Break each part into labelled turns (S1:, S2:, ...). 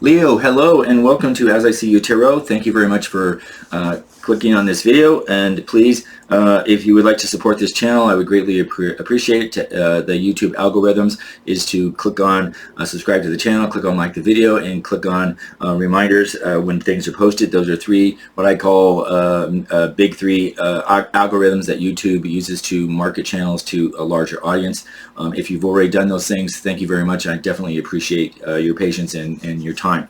S1: Leo, hello and welcome to As I See You Tarot. Thank you very much for clicking on this video, and please, if you would like to support this channel, I would greatly appreciate it. The YouTube algorithms is to click on subscribe to the channel, click on like the video, and click on reminders when things are posted. Those are three, what I call big three algorithms that YouTube uses to market channels to a larger audience. If you've already done those things, thank you very much. I definitely appreciate your patience and your time.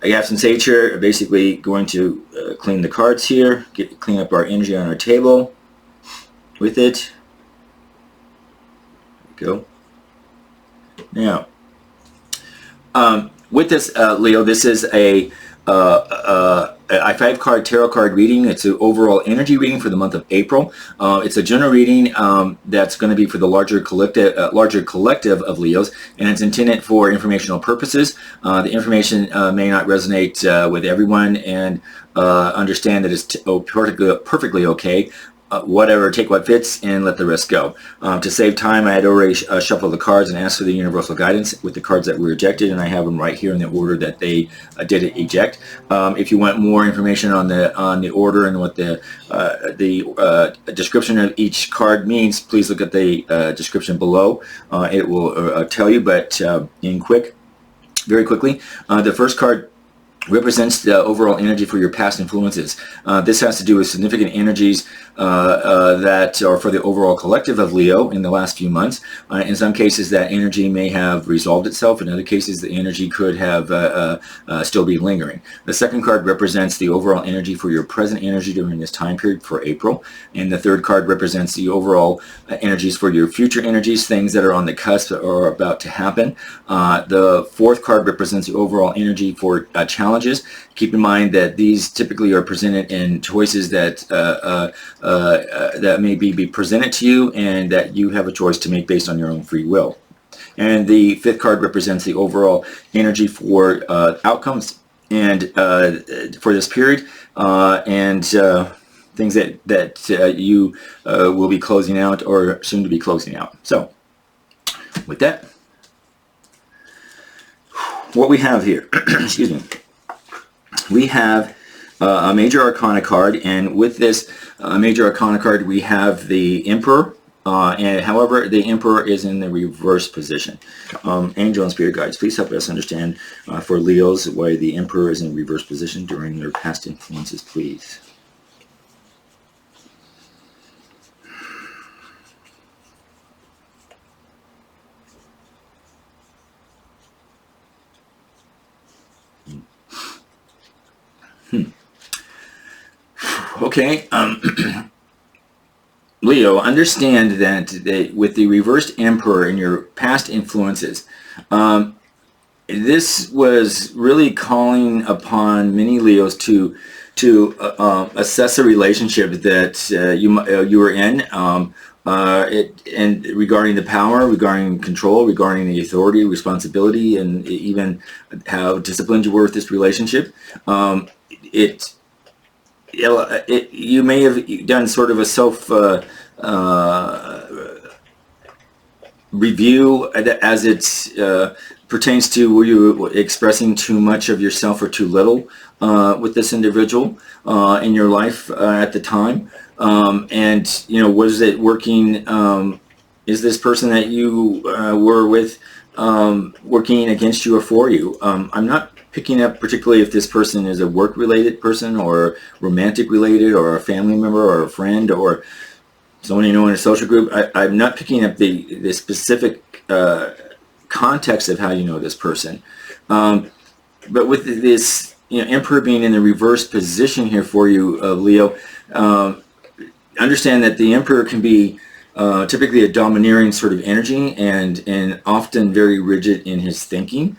S1: I have some sage here. Basically going to clean the cards here, clean up our energy on our table with it. There we go. Now, with this, Leo, this is a 5-card tarot card reading. It's an overall energy reading for the month of April. It's a general reading that's going to be for the larger collective of Leos, and it's intended for informational purposes. The information may not resonate with everyone, and understand that it's perfectly okay. Whatever, take what fits and let the rest go. To save time, I had already shuffled the cards and asked for the universal guidance with the cards that were ejected, and I have them right here in the order that they did eject. If you want more information on the order and what the description of each card means, please look at the description below. It will tell you, but very quickly, the first card represents the overall energy for your past influences. This has to do with significant energies that are for the overall collective of Leo in the last few months. In some cases, that energy may have resolved itself. In other cases, the energy could have still be lingering. The second card represents the overall energy for your present energy during this time period for April. And the third card represents the overall energies for your future energies, things that are on the cusp or about to happen. The fourth card represents the overall energy for challenges. Keep in mind that these typically are presented in choices that that may be presented to you, and that you have a choice to make based on your own free will. And the fifth card represents the overall energy for outcomes and for this period, and things that you will be closing out or soon to be closing out. So with that, what we have here, excuse me, we have a major arcana card, and with this major arcana card we have the Emperor, and however the Emperor is in the reverse position. Angel and Spirit Guides, please help us understand for Leos why the Emperor is in reverse position during their past influences, please. Okay, Leo, understand that with the reversed Emperor in your past influences, this was really calling upon many Leos to assess a relationship that you were in, and regarding the power, regarding control, regarding the authority, responsibility, and even how disciplined you were with this relationship. You may have done sort of a self review as it pertains to were you expressing too much of yourself or too little with this individual in your life at the time, and was it working? Is this person that you were with working against you or for you? I'm not picking up particularly if this person is a work-related person or romantic-related or a family member or a friend or someone you know in a social group. I'm not picking up the specific context of how you know this person. But with this Emperor being in the reverse position here for you, Leo, understand that the Emperor can be typically a domineering sort of energy and often very rigid in his thinking.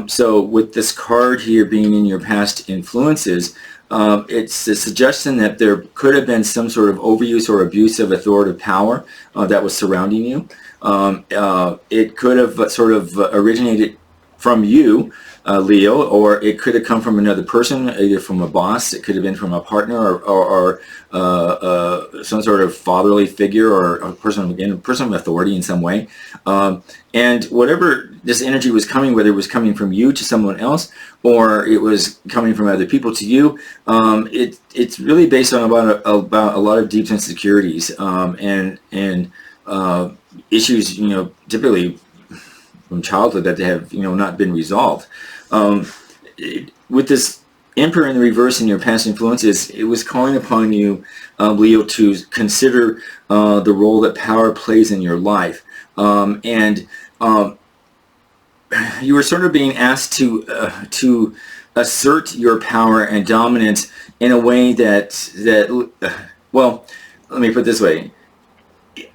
S1: So with this card here being in your past influences, it's a suggestion that there could have been some sort of overuse or abuse of authoritative power that was surrounding you. It could have sort of originated from you, Leo, or it could have come from another person, either from a boss, it could have been from a partner, or some sort of fatherly figure, or a person, again, a person of authority in some way. And whatever this energy was coming, whether it was coming from you to someone else, or it was coming from other people to you, it's really based on about a lot of deep insecurities, and issues, typically from childhood, that they have, not been resolved. With this Emperor in the reverse in your past influences, it was calling upon you, Leo, to consider the role that power plays in your life. And you were sort of being asked to assert your power and dominance in a way that well, let me put it this way.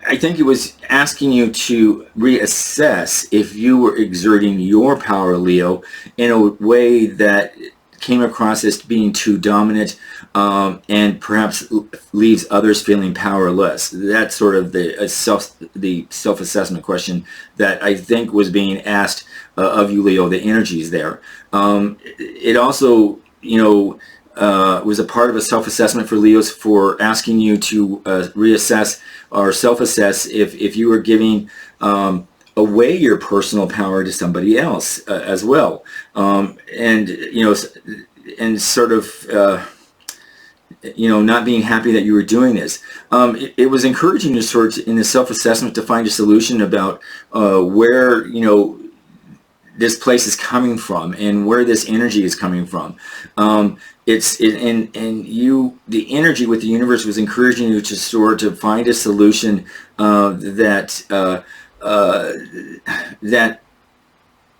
S1: I think it was asking you to reassess if you were exerting your power, Leo, in a way that came across as being too dominant, and perhaps leaves others feeling powerless. That's sort of the self-assessment question that I think was being asked of you, Leo. The energies there. It also, was a part of a self-assessment for Leos, for asking you to reassess or self-assess if you were giving away your personal power to somebody else as well, and sort of not being happy that you were doing this. It was encouraging you, sort of, in the self-assessment, to find a solution about where this place is coming from and where this energy is coming from. The energy with the universe was encouraging you to sort of find a solution that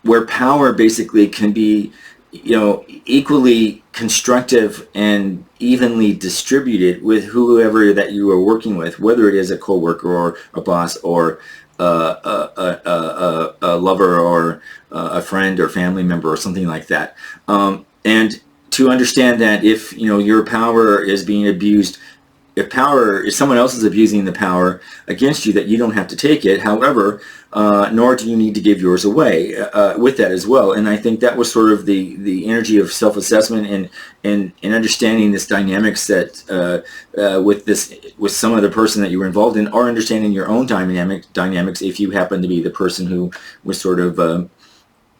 S1: where power basically can be, equally constructive and evenly distributed with whoever that you are working with, whether it is a coworker or a boss or a lover or a friend or family member or something like that. And to understand that if your power is being abused, if someone else is abusing the power against you, that you don't have to take it. However, nor do you need to give yours away with that as well. And I think that was sort of the energy of self-assessment and understanding this dynamics that with some other person that you were involved in, or understanding your own dynamics if you happen to be the person who was sort of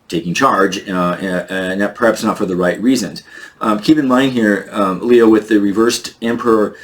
S1: taking charge, and that perhaps not for the right reasons. Keep in mind here, Leo, with the reversed Emperor,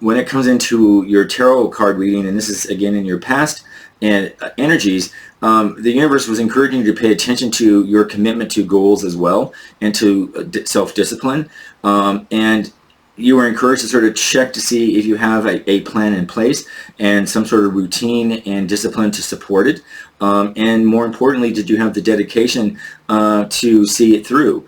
S1: when it comes into your tarot card reading, and this is again in your past and energies, the universe was encouraging you to pay attention to your commitment to goals as well, and to self-discipline, and you were encouraged to sort of check to see if you have a plan in place and some sort of routine and discipline to support it. And more importantly, did you have the dedication to see it through?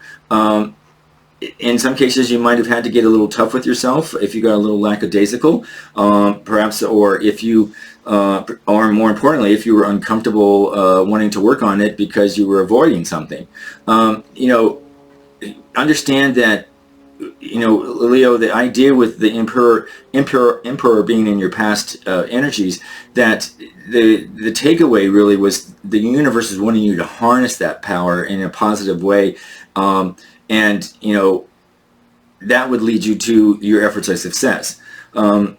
S1: In some cases, you might have had to get a little tough with yourself if you got a little lackadaisical, perhaps, or if you, or more importantly, if you were uncomfortable wanting to work on it because you were avoiding something. Understand that, Leo, the idea with the Emperor being in your past energies, that the takeaway really was the universe is wanting you to harness that power in a positive way, and that would lead you to your efforts of success. I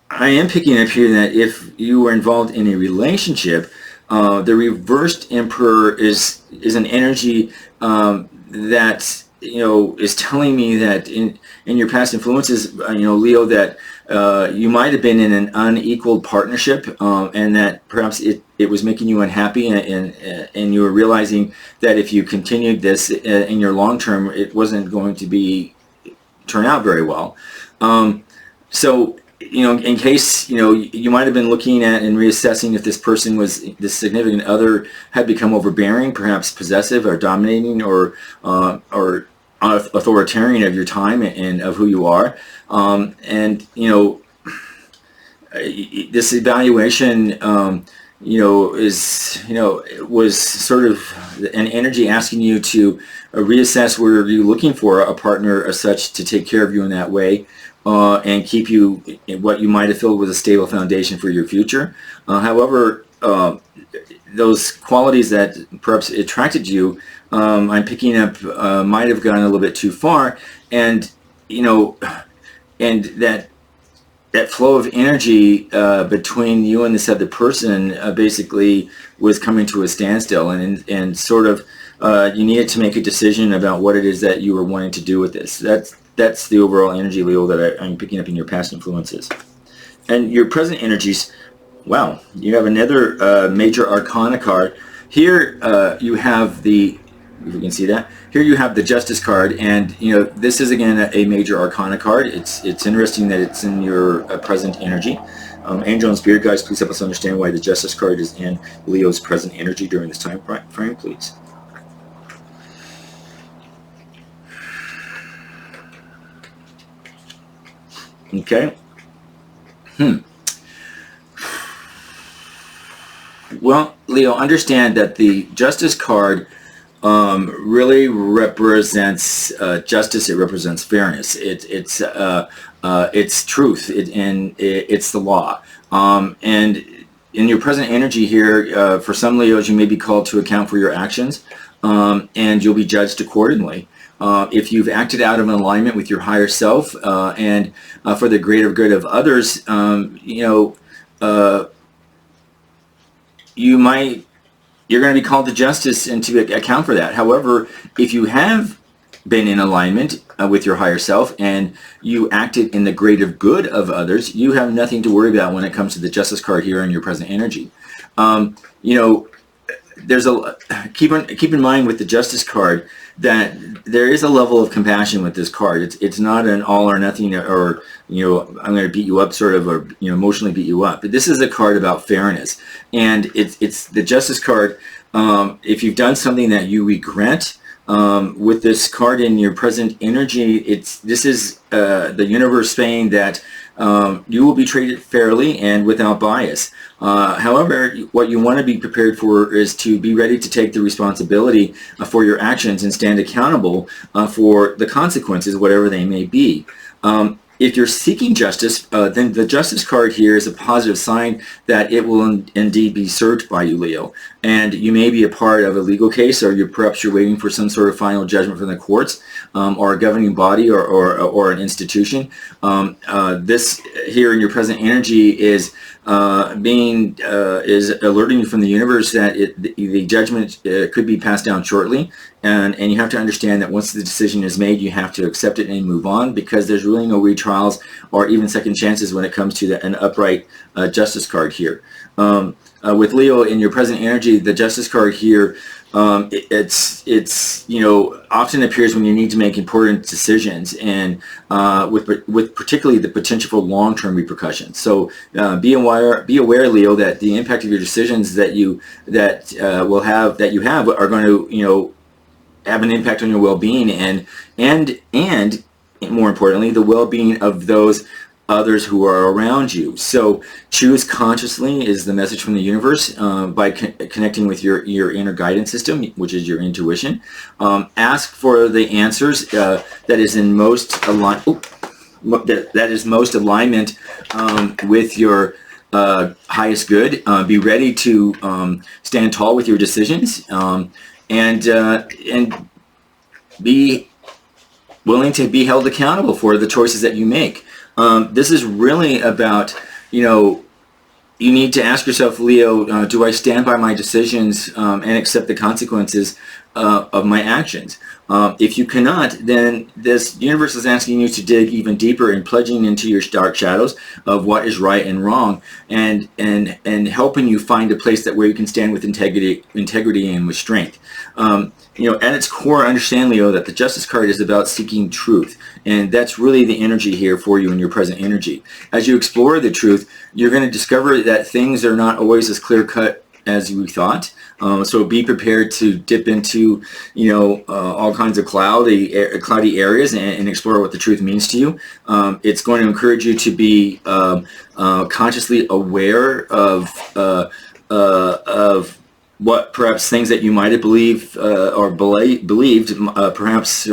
S1: am picking up here that if you were involved in a relationship, the reversed Emperor is an energy that is telling me that in your past influences, Leo, that you might have been in an unequal partnership, and that perhaps it was making you unhappy, and you were realizing that if you continued this in your long term, it wasn't going to turn out very well. So, in case, you might have been looking at and reassessing if this person this significant other had become overbearing, perhaps possessive or dominating, or authoritarian of your time and of who you are. And, this evaluation, was sort of an energy asking you to reassess where you're looking for a partner as such to take care of you in that way, and keep you in what you might have filled with a stable foundation for your future. However, those qualities that perhaps attracted you, I'm picking up, might have gone a little bit too far, and and that flow of energy between you and this other person basically was coming to a standstill, and sort of you needed to make a decision about what it is that you were wanting to do with this. That's the overall energy, Leo, that I'm picking up in your past influences. And your present energies, wow, you have another major arcana card. Here you have the, if you can see that, here you have the Justice card, and this is again a major arcana card. It's interesting that it's in your present energy. Angel and Spirit guides, please help us understand why the Justice card is in Leo's present energy during this time frame, please. Okay. Well, Leo, understand that the Justice card really represents justice. It represents fairness. It's truth. It's the law. And in your present energy here, for some Leos, you may be called to account for your actions, and you'll be judged accordingly. If you've acted out of alignment with your higher self and for the greater good of others, you're going to be called to justice and to account for that. However, if you have been in alignment with your higher self and you acted in the greater good of others, you have nothing to worry about when it comes to the Justice card here in your present energy. There's keep in mind with the Justice card that there is a level of compassion with this card. It's not an all or nothing, or I'm going to beat you up sort of, or emotionally beat you up. But this is a card about fairness, and it's the Justice card. If you've done something that you regret, with this card in your present energy, this is the universe saying that you will be treated fairly and without bias. However, what you want to be prepared for is to be ready to take the responsibility for your actions and stand accountable for the consequences, whatever they may be. If you're seeking justice, then the Justice card here is a positive sign that it will indeed be served by you, Leo. And you may be a part of a legal case, or perhaps you're waiting for some sort of final judgment from the courts, or a governing body, or an institution. This here in your present energy is alerting you from the universe that the judgment could be passed down shortly, and you have to understand that once the decision is made, you have to accept it and move on, because there's really no retrials or even second chances when it comes to an upright Justice card here. With Leo in your present energy, the Justice card here, it's often appears when you need to make important decisions, and with particularly the potential for long-term repercussions. So be aware, Leo, that the impact of your decisions that you have are going to have an impact on your well-being, and more importantly, the well-being of those others who are around you. So choose consciously is the message from the universe, by connecting with your inner guidance system, which is your intuition. Ask for the answers that is in most alignment with your highest good. Be ready to stand tall with your decisions, and be willing to be held accountable for the choices that you make. This is really about, you need to ask yourself, Leo, do I stand by my decisions and accept the consequences of my actions? If you cannot, then this universe is asking you to dig even deeper and pledging into your dark shadows of what is right and wrong, and helping you find a place where you can stand with integrity and with strength. At its core, understand, Leo, that the Justice card is about seeking truth, and that's really the energy here for you in your present energy. As you explore the truth, you're going to discover that things are not always as clear-cut as you thought. So be prepared to dip into, all kinds of cloudy areas and explore what the truth means to you. It's going to encourage you to be consciously aware of what perhaps things that you might have believed perhaps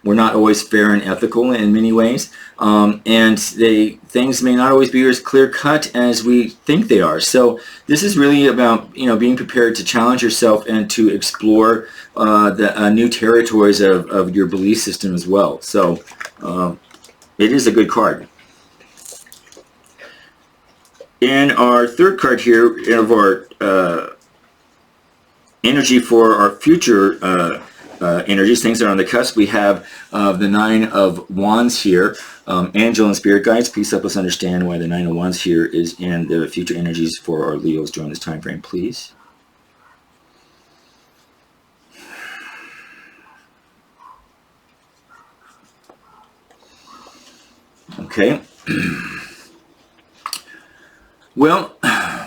S1: we're not always fair and ethical in many ways, and things may not always be as clear cut as we think they are. So this is really about being prepared to challenge yourself and to explore the new territories of your belief system as well. So it is a good card. In our third card here of our energy for our future energies, things that are on the cusp, we have the Nine of Wands here. Angel and Spirit Guides, please help us understand why the Nine of Wands here is in the future energies for our Leos during this time frame, please. Okay. Well,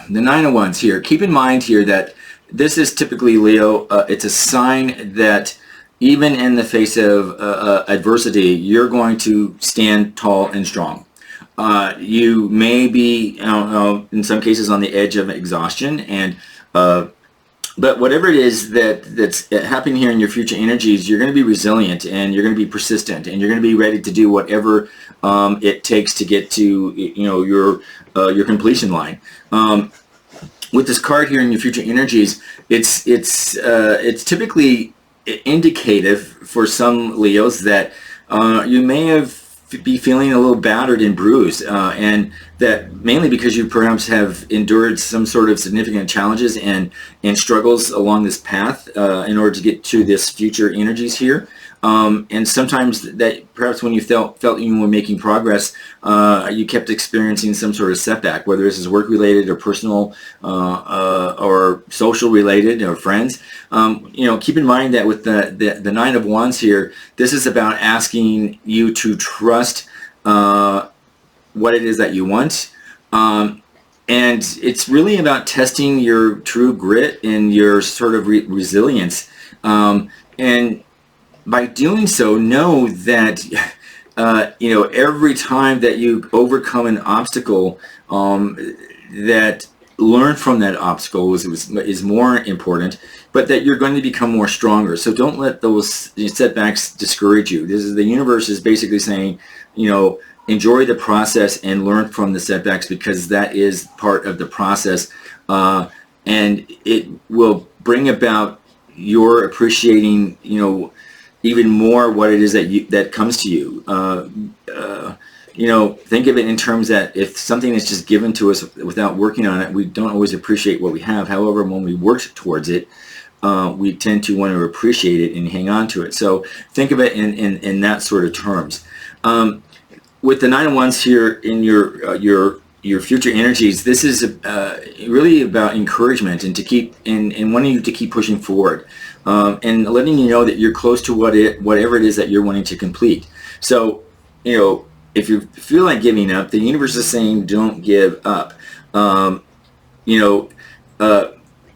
S1: the Nine of Wands here. Keep in mind here that this is typically, Leo, it's a sign that even in the face of adversity, you're going to stand tall and strong. You may be, in some cases, on the edge of exhaustion, and but whatever it is that's happening here in your future energies, you're going to be resilient, and you're going to be persistent, and you're going to be ready to do whatever it takes to get to your completion line. With this card here in your future energies, it's typically indicative for some Leos that you may be feeling a little battered and bruised, and that mainly because you perhaps have endured some sort of significant challenges and struggles along this path in order to get to this future energies here. And sometimes that perhaps when you felt you were making progress, you kept experiencing some sort of setback, whether this is work related or personal or social related or friends. Keep in mind that with the Nine of Wands here, this is about asking you to trust what it is that you want. And it's really about testing your true grit and your sort of resilience. And by doing so, know that every time that you overcome an obstacle, that learn from that obstacle is more important, but that you're going to become more stronger. So don't let those setbacks discourage you. The universe is basically saying, enjoy the process and learn from the setbacks, because that is part of the process, and it will bring about your appreciating, even more what it is that comes to you. Think of it in terms that if something is just given to us without working on it, we don't always appreciate what we have. However, when we work towards it, we tend to want to appreciate it and hang on to it. So think of it in that sort of terms. With the Nine of Wands here in your future energies, this is really about encouragement and to keep and wanting you to keep pushing forward, and letting you know that you're close to whatever it is that you're wanting to complete. So if you feel like giving up, the universe is saying don't give up.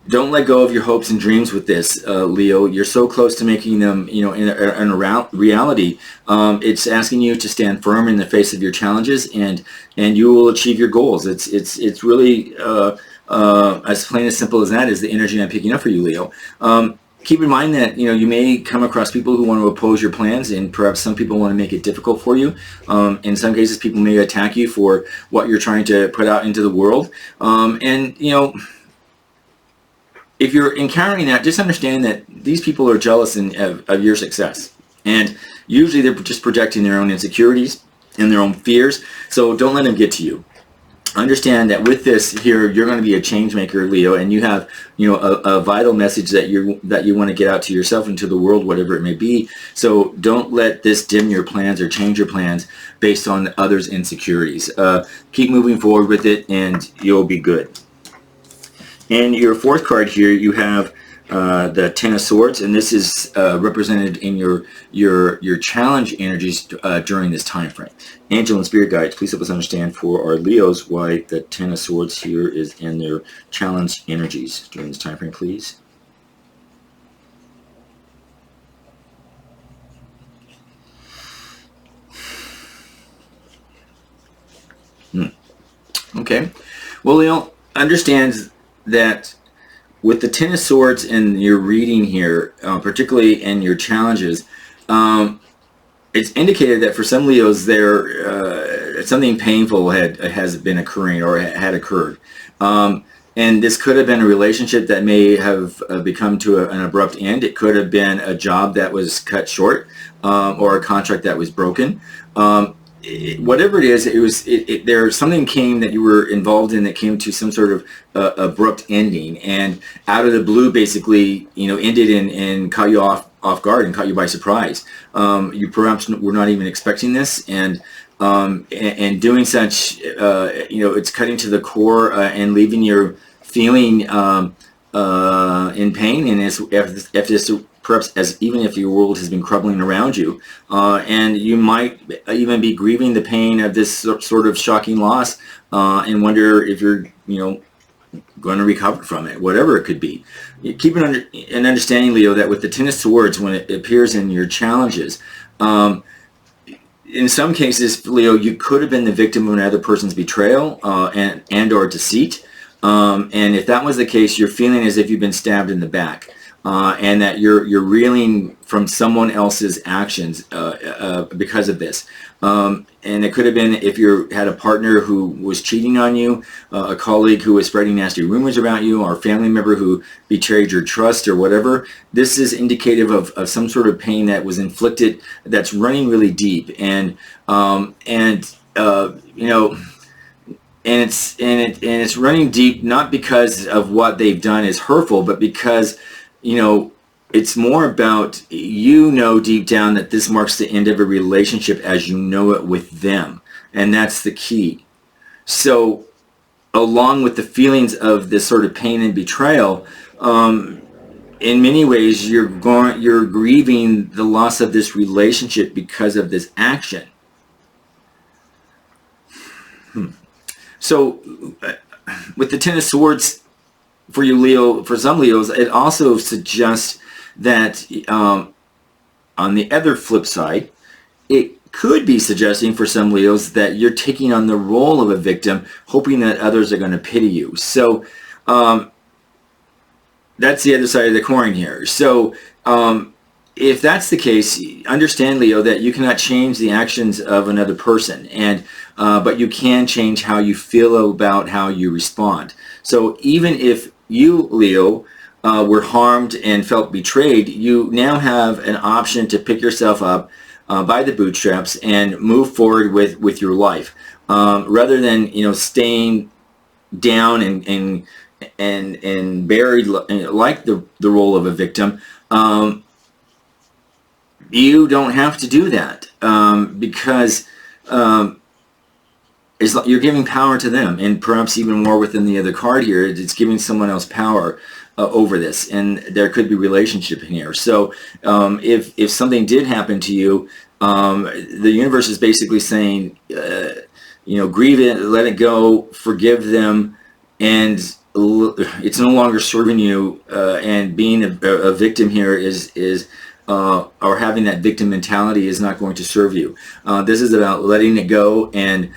S1: Don't let go of your hopes and dreams with this, Leo. You're so close to making them, in a reality. It's asking you to stand firm in the face of your challenges, and you will achieve your goals. It's really as plain as simple as that is the energy I'm picking up for you, Leo. Keep in mind that you may come across people who want to oppose your plans, and perhaps some people want to make it difficult for you. In some cases, people may attack you for what you're trying to put out into the world, if you're encountering that, just understand that these people are jealous of your success. And usually they're just projecting their own insecurities and their own fears. So don't let them get to you. Understand that with this here, you're going to be a change maker, Leo, and you have a vital message that you want to get out to yourself and to the world, whatever it may be. So don't let this dim your plans or change your plans based on others' insecurities. Keep moving forward with it, and you'll be good. In your fourth card here, you have the Ten of Swords, and this is represented in your challenge energies during this time frame. Angel and Spirit Guides, please help us understand for our Leos why the Ten of Swords here is in their challenge energies during this time frame, please. Okay. Well, Leo, understand that with the Ten of Swords in your reading here, particularly in your challenges, it's indicated that for some Leos, there something painful has been occurring or had occurred. And this could have been a relationship that may have become to an abrupt end. It could have been a job that was cut short, or a contract that was broken. Whatever it is, there something came that you were involved in that came to some sort of abrupt ending, and out of the blue, basically, ended and caught you off guard and caught you by surprise. You perhaps were not even expecting this, and doing such, it's cutting to the core and leaving you feeling in pain, and even if your world has been crumbling around you, and you might even be grieving the pain of this sort of shocking loss, and wonder if you're going to recover from it, whatever it could be. Keep an understanding, Leo, that with the Ten of Swords, when it appears in your challenges, in some cases, Leo, you could have been the victim of another person's betrayal and or deceit. And if that was the case, you're feeling as if you've been stabbed in the back, and that you're reeling from someone else's actions because of this. And it could have been if you had a partner who was cheating on you, a colleague who was spreading nasty rumors about you, or a family member who betrayed your trust or whatever. This is indicative of some sort of pain that was inflicted that's running really deep, and it's running deep not because of what they've done is hurtful, but because it's more about, deep down that this marks the end of a relationship as you know it with them, and that's the key. So along with the feelings of this sort of pain and betrayal, in many ways you're grieving the loss of this relationship because of this action. So with the Ten of Swords, for you, Leo, for some Leos, it also suggests that on the other flip side, it could be suggesting for some Leos that you're taking on the role of a victim, hoping that others are going to pity you. So that's the other side of the coin here. So if that's the case, understand, Leo, that you cannot change the actions of another person, and but you can change how you feel about how you respond. So even if you, Leo, were harmed and felt betrayed, you now have an option to pick yourself up by the bootstraps and move forward with your life, rather than staying down and buried like the role of a victim. You don't have to do that, because you're giving power to them, and perhaps even more within the other card here, it's giving someone else power over this, and there could be relationship in here. So if something did happen to you, the universe is basically saying, grieve it, let it go, forgive them, and it's no longer serving you, and being a victim here is or having that victim mentality is not going to serve you. This is about letting it go and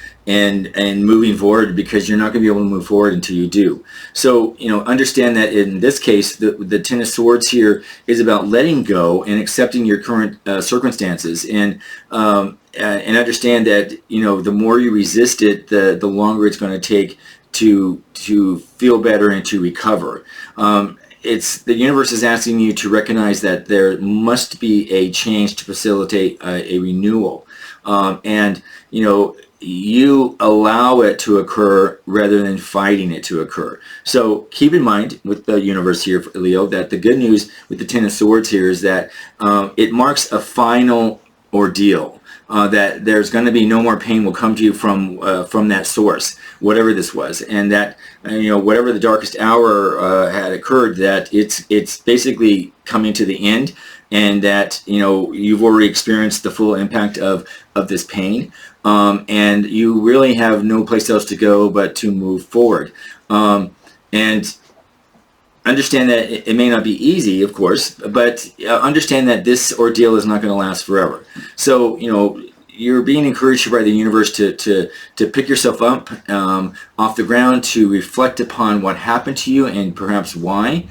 S1: moving forward, because you're not going to be able to move forward until you do. So understand that in this case, the Ten of Swords here is about letting go and accepting your current circumstances, and understand that the more you resist it, the longer it's going to take to feel better and to recover. The universe is asking you to recognize that there must be a change to facilitate a renewal, and you allow it to occur rather than fighting it to occur. So keep in mind with the universe here, Leo, that the good news with the Ten of Swords here is that it marks a final ordeal. That there's going to be no more pain will come to you from that source, whatever this was, and that whatever the darkest hour had occurred, that it's basically coming to the end, and that you've already experienced the full impact of this pain, and you really have no place else to go but to move forward, and understand that it may not be easy, of course, but understand that this ordeal is not going to last forever. So, you're being encouraged by the universe to pick yourself up off the ground, to reflect upon what happened to you and perhaps why,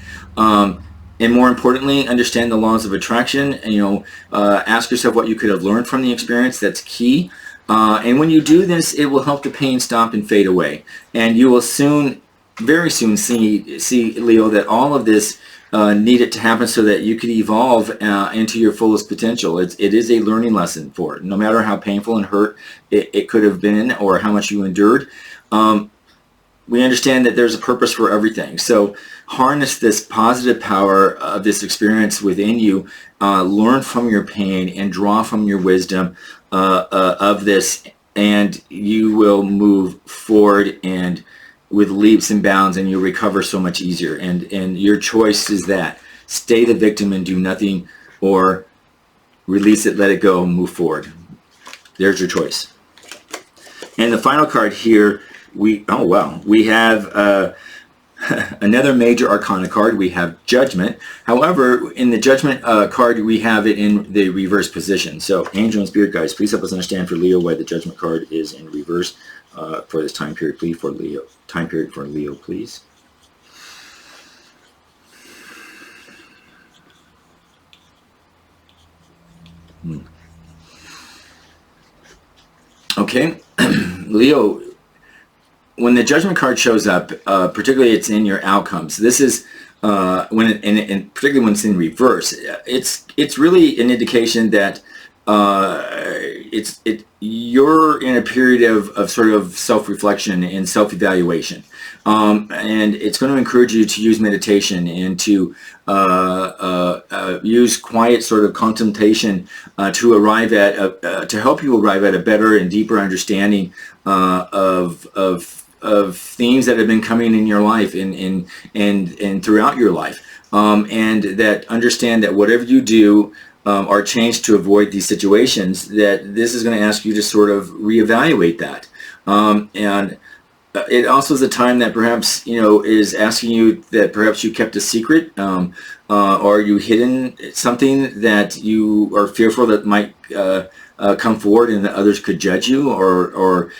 S1: and more importantly, understand the laws of attraction. And, ask yourself what you could have learned from the experience. That's key. And when you do this, it will help the pain stop and fade away. And you will soon, very soon, see Leo, that all of this needed to happen so that you could evolve into your fullest potential. It is a learning lesson for it. No matter how painful and hurt it could have been, or how much you endured, we understand that there's a purpose for everything. So harness this positive power of this experience within you, learn from your pain, and draw from your wisdom of this, and you will move forward and with leaps and bounds, and you'll recover so much easier. And your choice is that. Stay the victim and do nothing, or release it, let it go, and move forward. There's your choice. And the final card here, we have another major arcana card. We have Judgment. However, in the Judgment card, we have it in the reverse position. So angel and spirit guides, please help us understand for Leo why the Judgment card is in reverse for this time period, please, for Leo. Time period for Leo, please. Okay, Leo, when the Judgment card shows up, particularly it's in your outcomes. This is and particularly when it's in reverse. It's really an indication that you're in a period of sort of self-reflection and self-evaluation, and it's going to encourage you to use meditation and to use quiet sort of contemplation to arrive at to help you arrive at a better and deeper understanding of themes that have been coming in your life and throughout your life, and that understand that whatever you do are changed to avoid these situations, that this is going to ask you to sort of reevaluate that. And it also is a time that perhaps, is asking you that perhaps you kept a secret, or you hidden something that you are fearful that might come forward and that others could judge you, or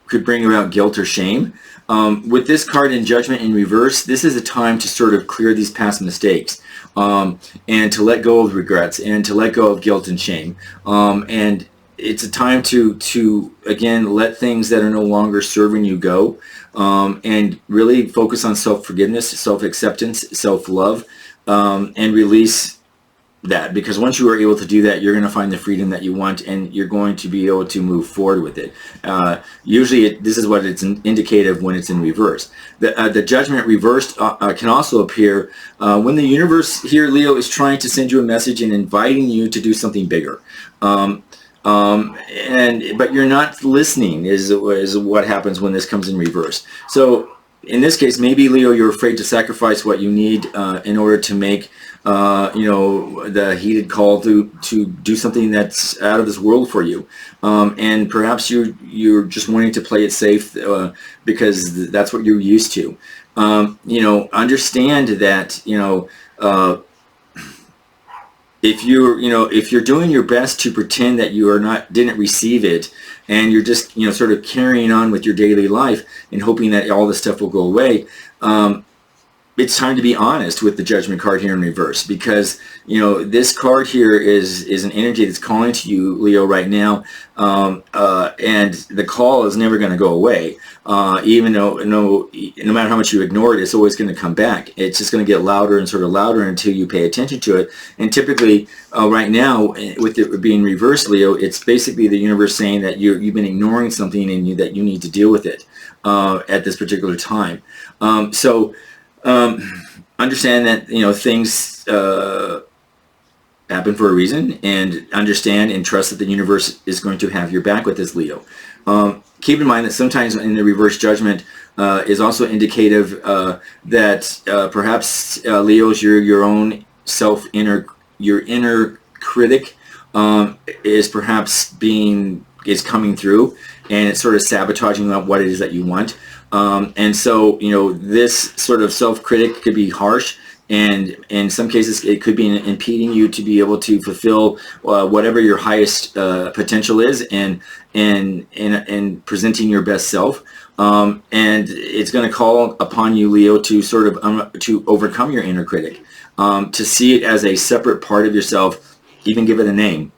S1: could bring about guilt or shame. With this card in Judgment in reverse, this is a time to sort of clear these past mistakes, and to let go of regrets, and to let go of guilt and shame. And it's a time to again, let things that are no longer serving you go, and really focus on self-forgiveness, self-acceptance, self-love, and release that, because once you are able to do that, you're going to find the freedom that you want, and you're going to be able to move forward with it. Usually this is what it's indicative when it's in reverse. The Judgment reversed can also appear when the universe here, Leo, is trying to send you a message and inviting you to do something bigger. But you're not listening is what happens when this comes in reverse. So in this case, maybe, Leo, you're afraid to sacrifice what you need in order to make the heated call to do something that's out of this world for you, and perhaps you're just wanting to play it safe because that's what you're used to. Understand that if you're doing your best to pretend that you didn't receive it, and you're just sort of carrying on with your daily life and hoping that all this stuff will go away, it's time to be honest with the Judgment card here in reverse, because this card here is an energy that's calling to you, Leo, right now, and the call is never going to go away. Even though no matter how much you ignore it, it's always going to come back. It's just going to get louder and sort of louder until you pay attention to it. And typically, right now, with it being reversed, Leo, it's basically the universe saying that you've been ignoring something in you, that you need to deal with it at this particular time. Understand that things happen for a reason, and understand and trust that the universe is going to have your back with this, Leo. Keep in mind that sometimes in the reverse Judgment is also indicative that perhaps, Leo's, your own your inner critic is perhaps is coming through, and it's sort of sabotaging what it is that you want. And so, this sort of self-critic could be harsh, and in some cases it could be impeding you to be able to fulfill whatever your highest potential is, and presenting your best self. And it's going to call upon you, Leo, to sort of to overcome your inner critic, to see it as a separate part of yourself, even give it a name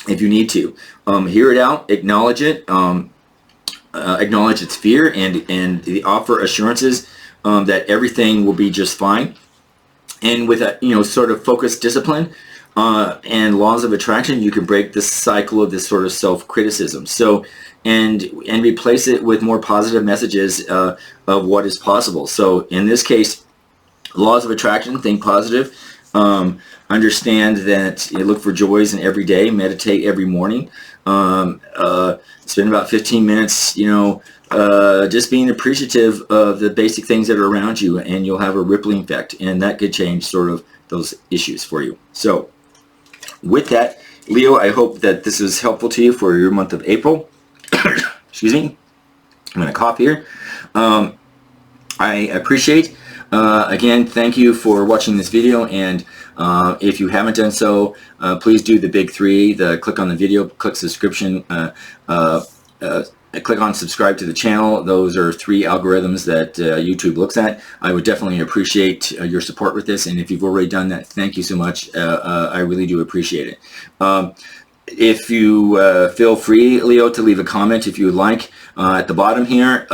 S1: if you need to. Hear it out, acknowledge it, acknowledge its fear, and offer assurances that everything will be just fine. And with a sort of focused discipline and laws of attraction, you can break this cycle of this sort of self-criticism. So and replace it with more positive messages of what is possible. So in this case, laws of attraction, think positive. Understand that you look for joys in every day. Meditate every morning. Spend about 15 minutes, just being appreciative of the basic things that are around you, and you'll have a rippling effect, and that could change sort of those issues for you. So with that, Leo, I hope that this is helpful to you for your month of April. Excuse me. I'm going to cough here. I appreciate, again, thank you for watching this video, and if you haven't done so, please do the big three: click on the video, click subscription, click on subscribe to the channel. Those are 3 algorithms that YouTube looks at. I would definitely appreciate your support with this, and if you've already done that, thank you so much. I really do appreciate it. If you feel free, Leo, to leave a comment if you would like at the bottom here.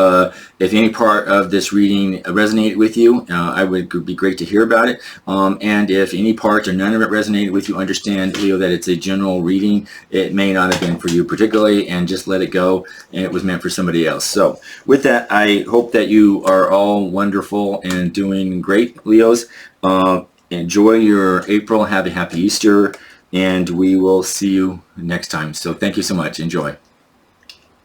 S1: If any part of this reading resonated with you, I would be great to hear about it. And if any part or none of it resonated with you, understand, Leo, that it's a general reading. It may not have been for you particularly, and just let it go, and it was meant for somebody else. So with that, I hope that you are all wonderful and doing great, Leos. Enjoy your April. Have a happy Easter. And we will see you next time. So thank you so much. Enjoy.